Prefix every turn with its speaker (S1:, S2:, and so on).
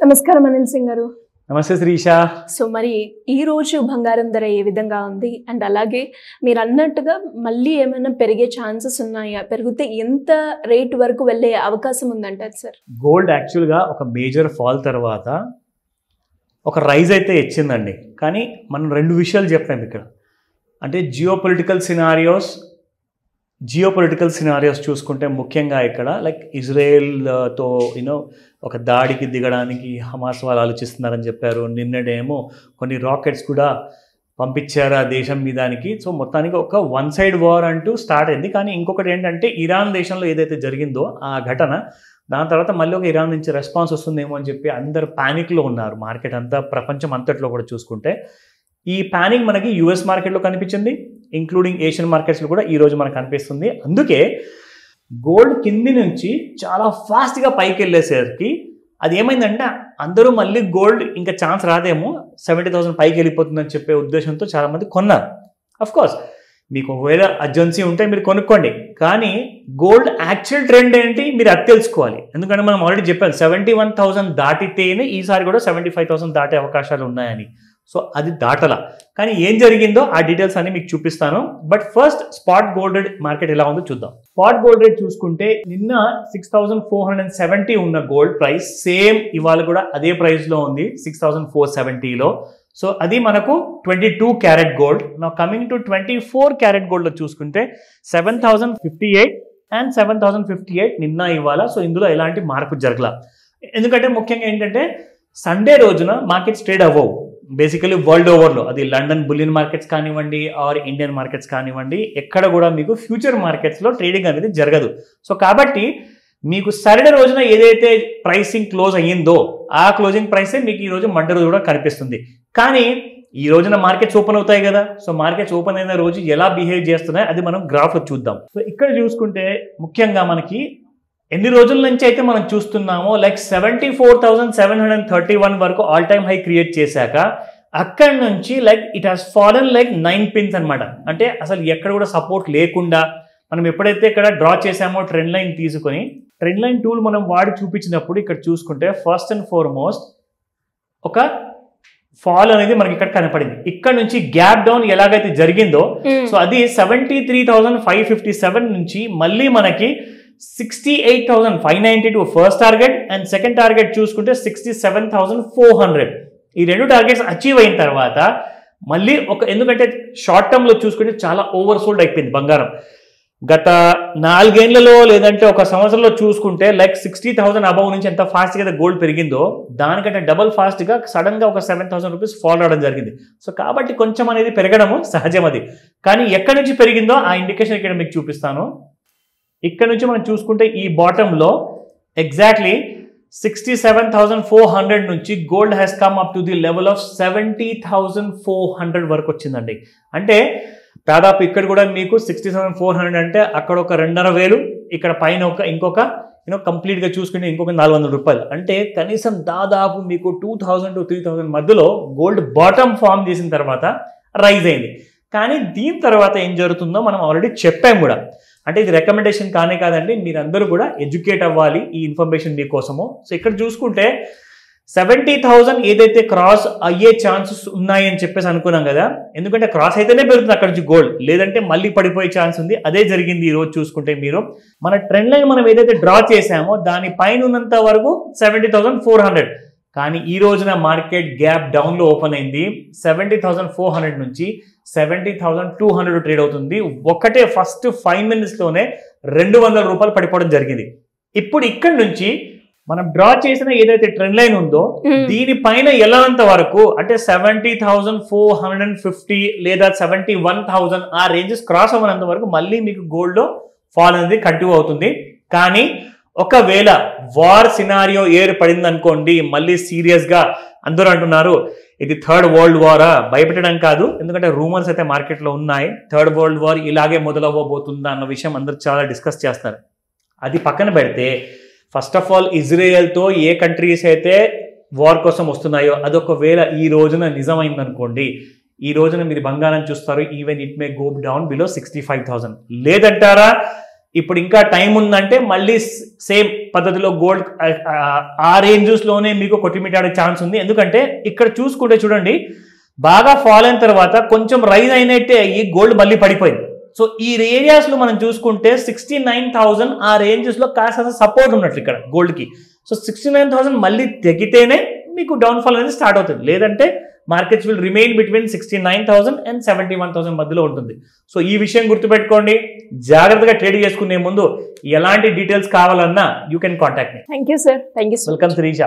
S1: నమస్కారం అనిల్ సింగ్ గారు.
S2: నమస్తే శ్రీష.
S1: సో మరి ఈ రోజు బంగారం ధర ఏ విధంగా ఉంది అండ్ అలాగే మీరు అన్నట్టుగా మళ్ళీ ఏమైనా పెరిగే ఛాన్సెస్ ఉన్నాయా, పెరిగితే ఎంత రేట్ వరకు వెళ్ళే అవకాశం ఉందంటారు సార్?
S2: గోల్డ్ యాక్చువల్గా ఒక మేజర్ ఫాల్ తర్వాత ఒక రైజ్ అయితే ఇచ్చిందండి. కానీ మనం రెండు విషయాలు చెప్పాము ఇక్కడ. అంటే జియోపొలిటికల్ సినారియోస్ చూసుకుంటే ముఖ్యంగా ఇక్కడ లైక్ ఇజ్రాయెల్తో ఒక దాడికి దిగడానికి హమాస్ వాళ్ళు ఆలోచిస్తున్నారని చెప్పారు. నిన్నడేమో కొన్ని రాకెట్స్ కూడా పంపించారు ఆ దేశం మీదానికి. సో మొత్తానికి ఒక వన్ సైడ్ వార్ అంటూ స్టార్ట్ అయింది. కానీ ఇంకొకటి ఏంటంటే ఇరాన్ దేశంలో ఏదైతే జరిగిందో ఆ ఘటన, దాని తర్వాత మళ్ళీ ఒక ఇరాన్ నుంచి రెస్పాన్స్ వస్తుందేమో అని చెప్పి అందరు ప్యానిక్లో ఉన్నారు. మార్కెట్ అంతా, ప్రపంచం అంతట్లో కూడా చూసుకుంటే ఈ ప్యానిక్ మనకి యూఎస్ మార్కెట్లో కనిపించింది, ఇంక్లూడింగ్ ఏషియన్ మార్కెట్స్లో కూడా ఈరోజు మనకు కనిపిస్తుంది. అందుకే గోల్డ్ కింది నుంచి చాలా ఫాస్ట్గా పైకి వెళ్ళేసరికి అది ఏమైందంటే అందరూ మళ్ళీ గోల్డ్ ఇంకా ఛాన్స్ రాదేమో, 70,000 పైకి వెళ్ళిపోతుందని చెప్పే ఉద్దేశంతో చాలామంది కొన్నారు. అఫ్కోర్స్ మీకు ఒకవేళ అర్జెన్సీ ఉంటే మీరు కొనుక్కోండి, కానీ గోల్డ్ యాక్చువల్ ట్రెండ్ ఏంటి మీరు అది తెలుసుకోవాలి. ఎందుకంటే మనం ఆల్రెడీ చెప్పాను 71,000 దాటితేనే ఈసారి కూడా 75,000 దాటే అవకాశాలు ఉన్నాయని. సో అది దాటలా. కానీ ఏం జరిగిందో ఆ డీటెయిల్స్ అన్ని మీకు చూపిస్తాను. But first spot gold rate market ఎలా ఉందో చూద్దాం. స్పాట్ గోల్డ్ రేట్ చూసుకుంటే నిన్న 6,470 ఉన్న గోల్డ్ ప్రైస్ సేమ్ ఇవాళ కూడా అదే ప్రైస్లో ఉంది, 6,470లో. సో అది మనకు 22 క్యారెట్ గోల్డ్. నా కమింగ్ టు 24 క్యారెట్ గోల్డ్లో చూసుకుంటే 7,058 అండ్ 7,058 నిన్న ఇవాళ. సో ఇందులో ఎలాంటి మార్పు జరగల. ఎందుకంటే ముఖ్యంగా ఏంటంటే సండే రోజున మార్కెట్స్ ట్రేడ్ అవ్వవు బేసికలీ వరల్డ్ ఓవర్లో. అది లండన్ బులియన్ మార్కెట్స్ కానివ్వండి ఆర్ ఇండియన్ మార్కెట్స్ కానివ్వండి, ఎక్కడ కూడా మీకు ఫ్యూచర్ మార్కెట్స్లో ట్రేడింగ్ అనేది జరగదు. సో కాబట్టి మీకు సాటర్డే రోజున ఏదైతే ప్రైసింగ్ క్లోజ్ అయ్యిందో ఆ క్లోజింగ్ ప్రైసే మీకు ఈరోజు మండే రోజు కూడా కనిపిస్తుంది. కానీ ఈ రోజున మార్కెట్స్ ఓపెన్ అవుతాయి కదా. సో మార్కెట్స్ ఓపెన్ అయిన రోజు ఎలా బిహేవ్ చేస్తున్నాయి అది మనం గ్రాఫ్లో చూద్దాం. సో ఇక్కడ చూసుకుంటే ముఖ్యంగా మనకి ఎన్ని రోజుల నుంచి అయితే మనం చూస్తున్నామో లైక్ 74,731 వరకు ఆల్ టైమ్ హై క్రియేట్ చేశాక అక్కడి నుంచి like it has fallen like 9 pins అనమాట. అంటే అసలు ఎక్కడ కూడా సపోర్ట్ లేకుండా మనం ఎప్పుడైతే ఇక్కడ డ్రా చేసామో ట్రెండ్ లైన్ తీసుకొని, ట్రెండ్ లైన్ టూల్ మనం వాడి చూపించినప్పుడు ఇక్కడ చూసుకుంటే ఫస్ట్ అండ్ ఫార్మోస్ట్ ఒక ఫాల్ అనేది మనకి ఇక్కడ కనపడింది. ఇక్కడ నుంచి గ్యాప్ డౌన్ ఎలాగైతే జరిగిందో సో అది 73,557 నుంచి మళ్ళీ మనకి 68,592 first target and second target చూసుకుంటే 67,400. ఈ రెండు టార్గెట్స్ అచీవ్ అయిన తర్వాత మళ్ళీ ఎందుకంటే షార్ట్ టర్మ్లో చూసుకుంటే చాలా ఓవర్ సోల్డ్ అయిపోయింది బంగారం. గత 4 ఏళ్లలో లేదంటే ఒక సంవత్సరంలో చూసుకుంటే లైక్ 60,000 అబౌవ్ నుంచి ఎంత ఫాస్ట్గా గోల్డ్ పెరిగిందో దానికంటే డబల్ ఫాస్ట్గా సడన్గా ఒక 7,000 రూపీస్ ఫాల్ అవడం జరిగింది. సో కాబట్టి కొంచెం అనేది పెరగడము సహజం అది. కానీ ఎక్కడి నుంచి పెరిగిందో ఆ ఇండికేషన్ ఇక్కడ మీకు చూపిస్తాను. ఇక్కడ నుంచి మనం చూసుకుంటే ఈ బాటంలో ఎగ్జాక్ట్లీ 67,400 నుంచి gold has come up to the level of 70,400 వరకు వచ్చిందండి. అంటే దాదాపు ఇక్కడ కూడా మీకు 67,400 అంటే అక్కడ ఒక 2,500, ఇక్కడ పైన ఇంకొక కంప్లీట్గా చూసుకుంటే ఇంకొక 400 రూపాయలు. అంటే కనీసం దాదాపు మీకు 2,000 to 3,000 మధ్యలో గోల్డ్ బాటమ్ ఫామ్ చేసిన తర్వాత రైజ్ అయింది. కానీ దీని తర్వాత ఏం జరుగుతుందో మనం ఆల్రెడీ చెప్పాం కూడా. అంటే ఇది రికమెండేషన్ కానే కాదండి, మీరందరూ కూడా ఎడ్యుకేట్ అవ్వాలి ఈ ఇన్ఫర్మేషన్ మీకోసము. సో ఇక్కడ చూసుకుంటే 70,000 ఏదైతే క్రాస్ అయ్యే ఛాన్సెస్ ఉన్నాయి అని చెప్పేసి అనుకున్నాం కదా. ఎందుకంటే క్రాస్ అయితేనే పెరుగుతుంది అక్కడ నుంచి గోల్డ్, లేదంటే మళ్ళీ పడిపోయే ఛాన్స్ ఉంది. అదే జరిగింది ఈ రోజు చూసుకుంటే. మీరు మన ట్రెండ్ లైన్ మనం ఏదైతే డ్రా చేసామో దాని పైన ఉన్నంత వరకు 70,400. కానీ ఈ రోజున మార్కెట్ గ్యాప్ డౌన్లో ఓపెన్ అయింది. 70,400 నుంచి 70,200 ట్రేడ్ అవుతుంది. ఒకటే ఫస్ట్ 5 minutesలోనే 200 రూపాయలు పడిపోవడం జరిగింది. ఇప్పుడు ఇక్కడ నుంచి మనం డ్రా చేసిన ఏదైతే ట్రెండ్ లైన్ ఉందో దీనిపైన వెళ్ళనంత వరకు అంటే 70,450 లేదా 71,000 ఆ రేంజెస్ క్రాస్ అవ్వనంత వరకు మళ్ళీ మీకు గోల్డ్లో ఫాల్ అనేది కంటిన్యూ అవుతుంది. కానీ ఒకవేళ వార్ సినారియో ఏర్పడింది అనుకోండి, మళ్ళీ సీరియస్గా అందరూ అంటున్నారు ఇది థర్డ్ వరల్డ్ వారా, భయపెట్టడం కాదు. ఎందుకంటే రూమర్స్ అయితే మార్కెట్లో ఉన్నాయి, థర్డ్ వరల్డ్ వార్ ఇలాగే మొదలవ్వబోతుందా అన్న విషయం అందరూ చాలా డిస్కస్ చేస్తారు. అది పక్కన పెడితే ఫస్ట్ ఆఫ్ ఆల్ ఇజ్రాయెల్తో ఏ కంట్రీస్ అయితే వార్ కోసం వస్తున్నాయో అది ఒకవేళ ఈ రోజున నిజమైందనుకోండి, ఈ రోజున మీరు బంగారం చూస్తారు even it may go down below 65,000. లేదంటారా ఇప్పుడు ఇంకా టైం ఉందంటే మళ్ళీ సేమ్ పద్ధతిలో గోల్డ్ ఆ రేంజెస్లోనే మీకు కొట్టిమిట్టాడే ఛాన్స్ ఉంది. ఎందుకంటే ఇక్కడ చూసుకుంటే చూడండి, బాగా ఫాల్ అయిన తర్వాత కొంచెం రైజ్ అయినట్టే అయ్యి గోల్డ్ మళ్ళీ పడిపోయింది. సో ఈ ఏరియాస్లో మనం చూసుకుంటే 69,000 ఆ రేంజెస్లో కాస్త సపోర్ట్ ఉన్నట్లు ఇక్కడ గోల్డ్కి. సో 69,000 మళ్ళీ తగ్గితేనే మీకు డౌన్ఫాల్ అనేది స్టార్ట్ అవుతుంది. లేదంటే markets will remain between 69,000 and 71,000 మధ్యలో ఉంటుంది. సో ఈ విషయం గుర్తుపెట్టుకోండి. జాగ్రత్తగా ట్రేడ్ చేసుకునే ముందు ఎలాంటి డీటెయిల్స్ కావాలన్నా you can contact me.
S1: Thank you sir. Thank you.
S2: Welcome Srisha.